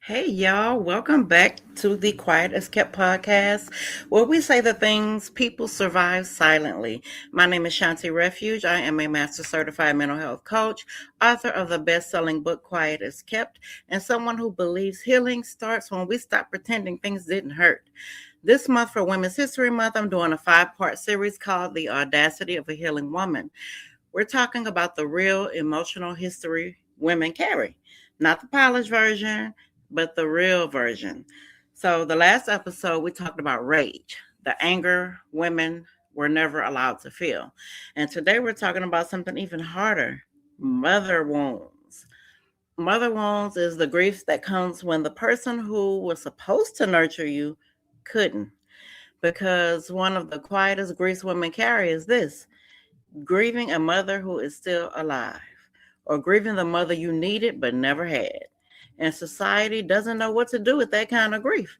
Hey, y'all, welcome back to the Quietest podcast, where we say the things people survive silently. My name is Shawnti Refuge. I am a master certified mental health coach, author of the best selling book Quiet is Kept, and someone who believes healing starts when we stop pretending things didn't hurt. This month, for Women's History Month, I'm doing a 5-part series called The Audacity of a Healing Woman. We're talking about the real emotional history women carry, not the polished version, but the real version. So, the last episode, we talked about rage, the anger women were never allowed to feel. And today, we're talking about something even harder: mother wounds. Mother wounds is the grief that comes when the person who was supposed to nurture you couldn't. Because one of the quietest griefs women carry is this: grieving a mother who is still alive, or grieving the mother you needed but never had. And society doesn't know what to do with that kind of grief.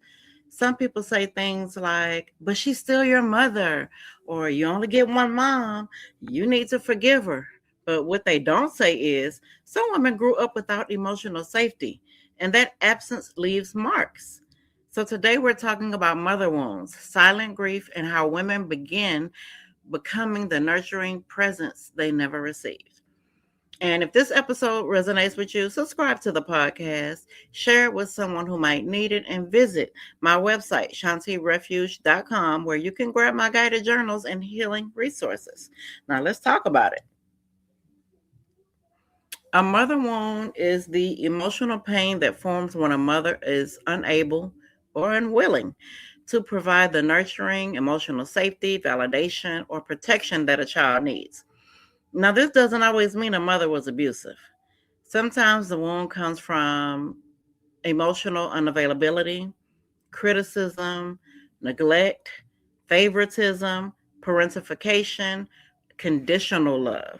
Some people say things like, but she's still your mother, or you only get one mom, you need to forgive her. But what they don't say is, some women grew up without emotional safety, and that absence leaves marks. So today we're talking about mother wounds, silent grief, and how women begin becoming the nurturing presence they never received. And if this episode resonates with you, subscribe to the podcast, share it with someone who might need it, and visit my website, ShawntiRefuge.com, where you can grab my guided journals and healing resources. Now, let's talk about it. A mother wound is the emotional pain that forms when a mother is unable or unwilling to provide the nurturing, emotional safety, validation, or protection that a child needs. Now, this doesn't always mean a mother was abusive. Sometimes the wound comes from emotional unavailability, criticism, neglect, favoritism, parentification, conditional love.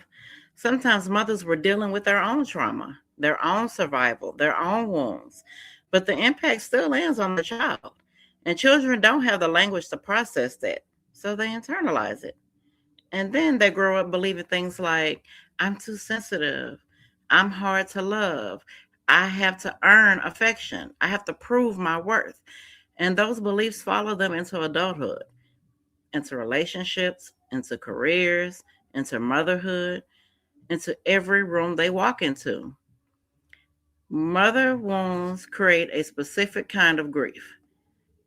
Sometimes mothers were dealing with their own trauma, their own survival, their own wounds, but the impact still lands on the child. And children don't have the language to process that, so they internalize it. And then they grow up believing things like, I'm too sensitive, I'm hard to love, I have to earn affection, I have to prove my worth. And those beliefs follow them into adulthood, into relationships, into careers, into motherhood, into every room they walk into. Mother wounds create a specific kind of grief,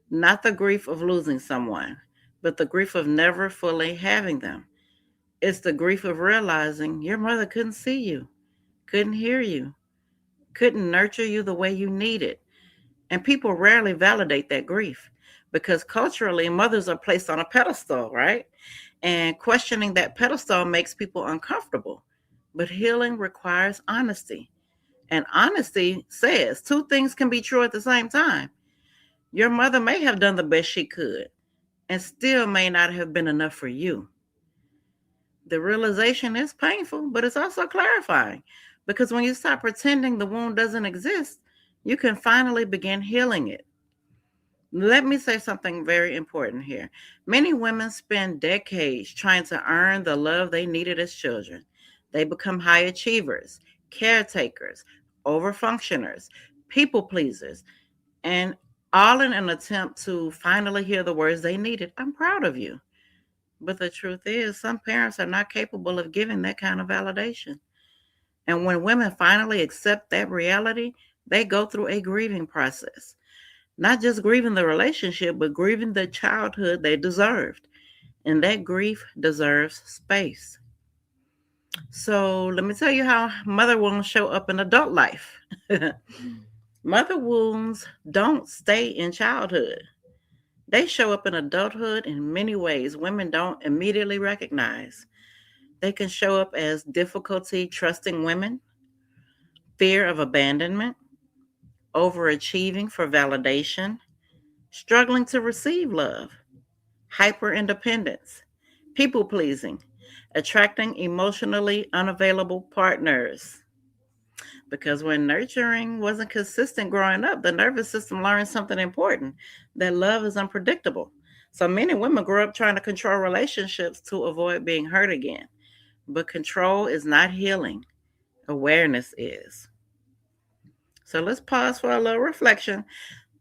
not the grief of losing someone, but the grief of never fully having them. It's the grief of realizing your mother couldn't see you, couldn't hear you, couldn't nurture you the way you needed. And people rarely validate that grief because culturally, mothers are placed on a pedestal, right? And questioning that pedestal makes people uncomfortable. But healing requires honesty. And honesty says two things can be true at the same time. Your mother may have done the best she could and still may not have been enough for you. The realization is painful, but it's also clarifying because when you stop pretending the wound doesn't exist, you can finally begin healing it. Let me say something very important here. Many women spend decades trying to earn the love they needed as children. They become high achievers, caretakers, overfunctioners, people pleasers, and all in an attempt to finally hear the words they needed. I'm proud of you. But the truth is, some parents are not capable of giving that kind of validation. And when women finally accept that reality, they go through a grieving process. Not just grieving the relationship, but grieving the childhood they deserved. And that grief deserves space. So let me tell you how mother wounds show up in adult life. Mother wounds don't stay in childhood. They show up in adulthood in many ways women don't immediately recognize. They can show up as difficulty trusting women, fear of abandonment, overachieving for validation, struggling to receive love, hyper independence, people pleasing, attracting emotionally unavailable partners. Because when nurturing wasn't consistent growing up, the nervous system learned something important: that love is unpredictable. So many women grow up trying to control relationships to avoid being hurt again. But control is not healing, awareness is. So let's pause for a little reflection.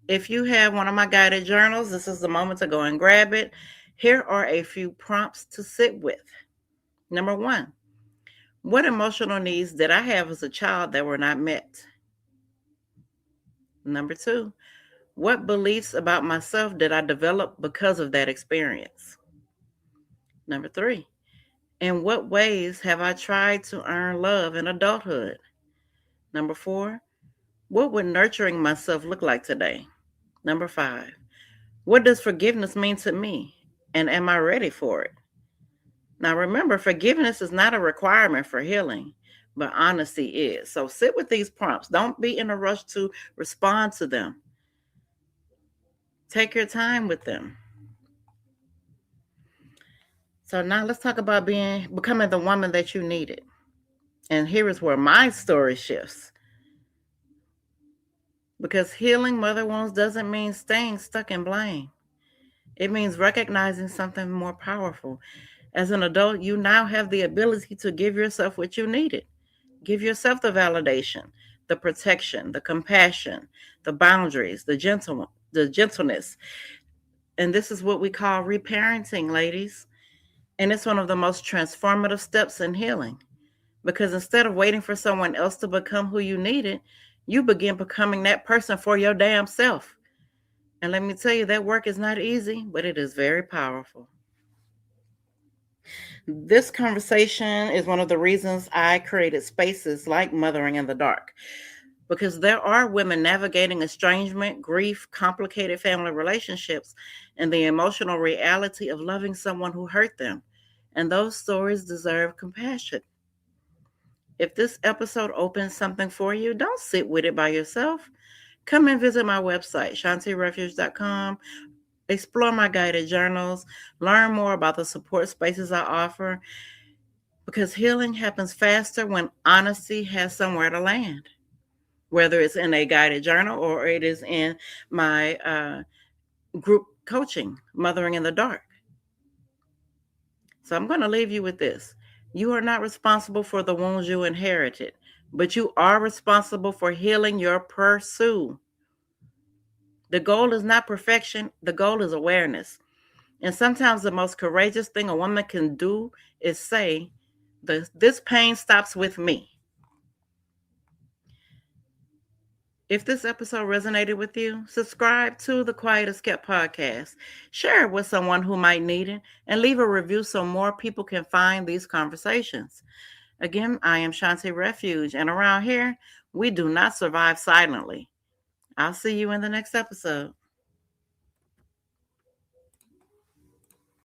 If you have one of my guided journals, this is the moment to go and grab it. Here are a few prompts to sit with. Number one, what emotional needs did I have as a child that were not met? Number two, what beliefs about myself did I develop because of that experience? Number three, in what ways have I tried to earn love in adulthood? Number four, what would nurturing myself look like today? Number five, what does forgiveness mean to me? And am I ready for it? Now, remember, forgiveness is not a requirement for healing, but honesty is. So sit with these prompts. Don't be in a rush to respond to them. Take your time with them. So now let's talk about becoming the woman that you needed. And here is where my story shifts. Because healing mother wounds doesn't mean staying stuck in blame. It means recognizing something more powerful. As an adult, you now have the ability to give yourself what you needed. Give yourself the validation, the protection, the compassion, the boundaries, the gentleness. And this is what we call reparenting, ladies. And it's one of the most transformative steps in healing. Because instead of waiting for someone else to become who you needed, you begin becoming that person for your damn self. And let me tell you, that work is not easy, but it is very powerful. This conversation is one of the reasons I created spaces like Mothering in the Dark, because there are women navigating estrangement, grief, complicated family relationships, and the emotional reality of loving someone who hurt them. And those stories deserve compassion. If this episode opens something for you, don't sit with it by yourself. Come and visit my website, ShawntiRefuge.com. Explore my guided journals. Learn more about the support spaces I offer. Because healing happens faster when honesty has somewhere to land. Whether it's in a guided journal or it is in my group coaching, Mothering in the Dark. So I'm going to leave you with this. You are not responsible for the wounds you inherited, but you are responsible for healing your pursuit. The goal is not perfection. The goal is awareness. And sometimes the most courageous thing a woman can do is say, this pain stops with me. If this episode resonated with you, subscribe to the Quietest podcast. Share it with someone who might need it, and leave a review so more people can find these conversations. Again, I am Shawnti Refuge, and around here, we do not survive silently. I'll see you in the next episode.